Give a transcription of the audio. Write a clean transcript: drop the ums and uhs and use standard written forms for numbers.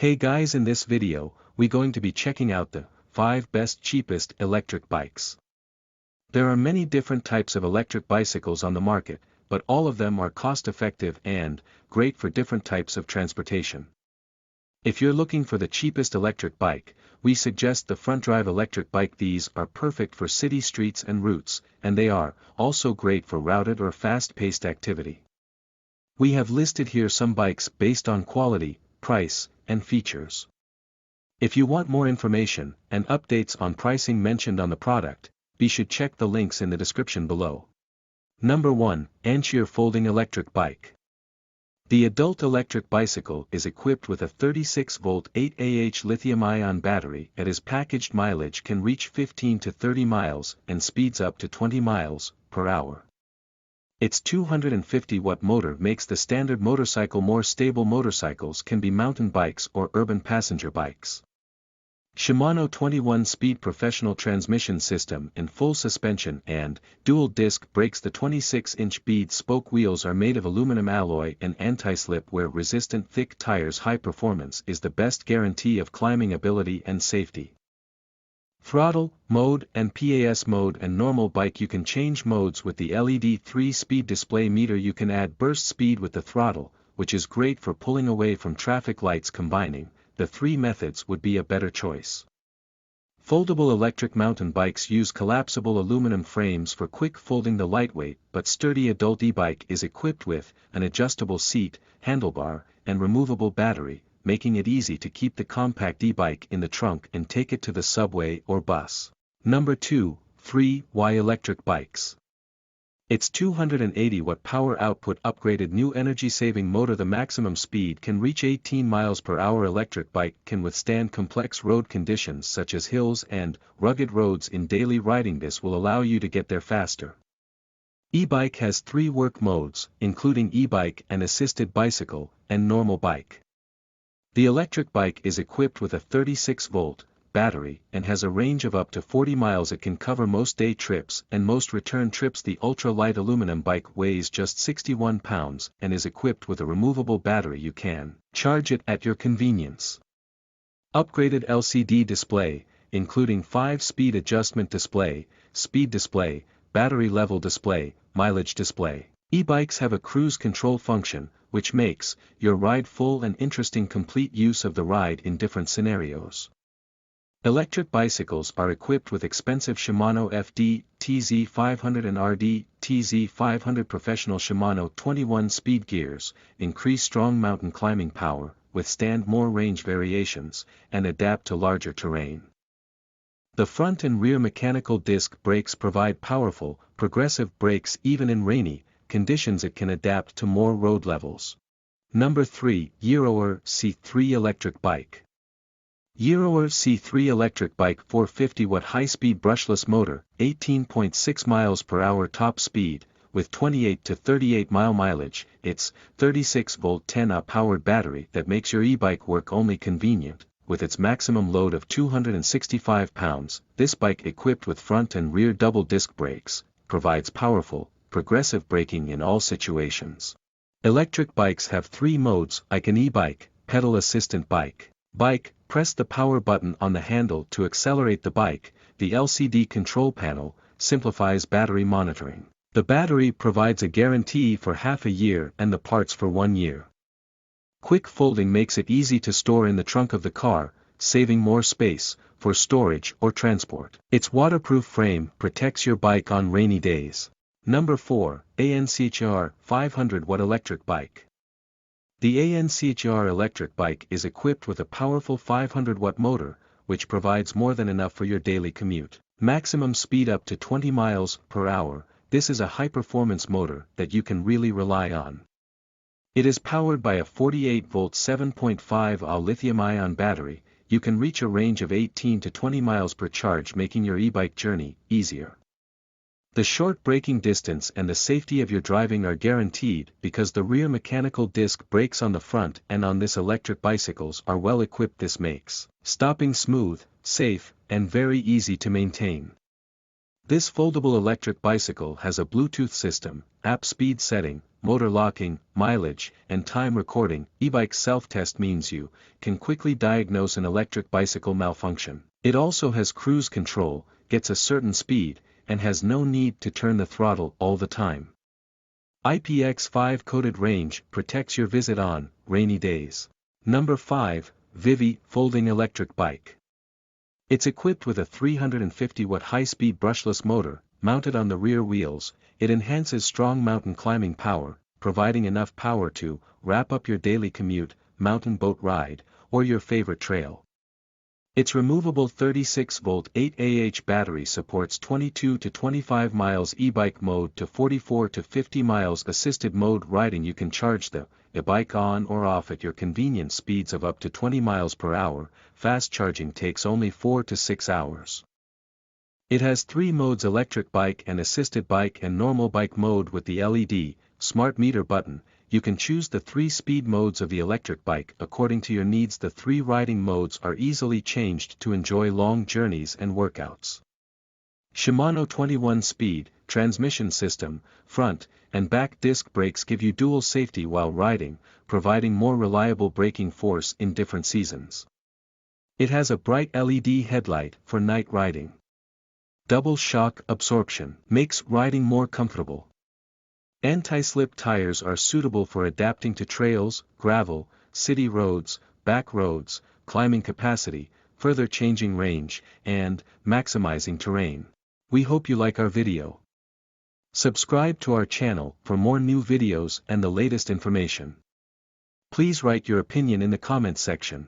Hey guys, in this video, we're going to be checking out the 5 best cheapest electric bikes. There are many different types of electric bicycles on the market, but all of them are cost-effective and great for different types of transportation. If you're looking for the cheapest electric bike, we suggest the front-drive electric bike. These are perfect for city streets and routes, and they are also great for routed or fast-paced activity. We have listed here some bikes based on quality, price, and features. If you want more information and updates on pricing mentioned on the product, be sure to check the links in the description below. Number 1, ANCHEER Folding Electric Bike. The adult electric bicycle is equipped with a 36-volt 8Ah lithium-ion battery. Its packaged mileage can reach 15 to 30 miles and speeds up to 20 miles per hour. Its 250-watt motor makes the standard motorcycle more stable. Motorcycles can be mountain bikes or urban passenger bikes. Shimano 21-speed professional transmission system in full suspension and dual-disc brakes. The 26-inch bead spoke wheels are made of aluminum alloy and anti-slip wear-resistant thick tires. High performance is the best guarantee of climbing ability and safety. Throttle, mode and PAS mode and normal bike. You can change modes with the LED 3-speed display meter. You can add burst speed with the throttle, which is great for pulling away from traffic lights. Combining the 3 methods would be a better choice. Foldable electric mountain bikes use collapsible aluminum frames for quick folding. The lightweight but sturdy adult e-bike is equipped with an adjustable seat, handlebar, and removable battery, making it easy to keep the compact e-bike in the trunk and take it to the subway or bus. Number 2, 3Y Electric Bikes. Its 280-watt power output upgraded new energy-saving motor. The maximum speed can reach 18 miles per hour. Electric bike can withstand complex road conditions such as hills and rugged roads in daily riding. This will allow you to get there faster. E-bike has 3 work modes, including e-bike and assisted bicycle, and normal bike. The electric bike is equipped with a 36-volt battery and has a range of up to 40 miles. It can cover most day trips and most return trips. The ultra-light aluminum bike weighs just 61 pounds and is equipped with a removable battery. You can charge it at your convenience. Upgraded LCD display, including 5-speed adjustment display, speed display, battery level display, mileage display. E-bikes have a cruise control function, which makes your ride full and interesting. Complete use of the ride in different scenarios. Electric bicycles are equipped with expensive Shimano FD, TZ500 and RD, TZ500 professional Shimano 21-speed gears, increase strong mountain climbing power, withstand more range variations, and adapt to larger terrain. The front and rear mechanical disc brakes provide powerful, progressive brakes even in rainy conditions. It can adapt to more road levels. Number 3, Gyroor C3 Electric Bike. Gyroor C3 electric bike 450-watt high-speed brushless motor, 18.6 miles per hour top speed, with 28 to 38-mile mileage. Its 36-volt 10Ah powered battery that makes your e-bike work only convenient. With its maximum load of 265 pounds, this bike equipped with front and rear double-disc brakes, provides powerful, progressive braking in all situations. Electric bikes have 3 modes: icon e-bike, pedal assistant bike. Bike, press the power button on the handle to accelerate the bike. The LCD control panel simplifies battery monitoring. The battery provides a guarantee for half a year and the parts for 1 year. Quick folding makes it easy to store in the trunk of the car, saving more space for storage or transport. Its waterproof frame protects your bike on rainy days. Number 4, ANCHEER 500-watt electric bike. The ANCHEER electric bike is equipped with a powerful 500-watt motor, which provides more than enough for your daily commute. Maximum speed up to 20 miles per hour. This is a high-performance motor that you can really rely on. It is powered by a 48-volt 7.5Ah lithium-ion battery. You can reach a range of 18 to 20 miles per charge, making your e-bike journey easier. The short braking distance and the safety of your driving are guaranteed because the rear mechanical disc brakes on the front and on this electric bicycles are well equipped. This makes stopping smooth, safe, and very easy to maintain. This foldable electric bicycle has a Bluetooth system, app speed setting, motor locking, mileage, and time recording. E-bike self-test means you can quickly diagnose an electric bicycle malfunction. It also has cruise control, gets a certain speed, and has no need to turn the throttle all the time. IPX5 coated range protects your visit on rainy days. Number 5, VIVI folding electric bike. It's equipped with a 350-watt high-speed brushless motor, mounted on the rear wheels. It enhances strong mountain climbing power, providing enough power to wrap up your daily commute, mountain boat ride, or your favorite trail. Its removable 36-volt 8Ah battery supports 22 to 25 miles e-bike mode to 44 to 50 miles assisted mode riding. You can charge the e-bike on or off at your convenience, speeds of up to 20 miles per hour. Fast charging takes only 4 to 6 hours. It has 3 modes: electric bike and assisted bike and normal bike mode. With the LED smart meter button, you can choose the 3 speed modes of the electric bike according to your needs. The 3 riding modes are easily changed to enjoy long journeys and workouts. Shimano 21-speed transmission system, front and back disc brakes give you dual safety while riding, providing more reliable braking force in different seasons. It has a bright LED headlight for night riding. Double shock absorption makes riding more comfortable. Anti-slip tires are suitable for adapting to trails, gravel, city roads, back roads, climbing capacity, further changing range, and maximizing terrain. We hope you like our video. Subscribe to our channel for more new videos and the latest information. Please write your opinion in the comments section.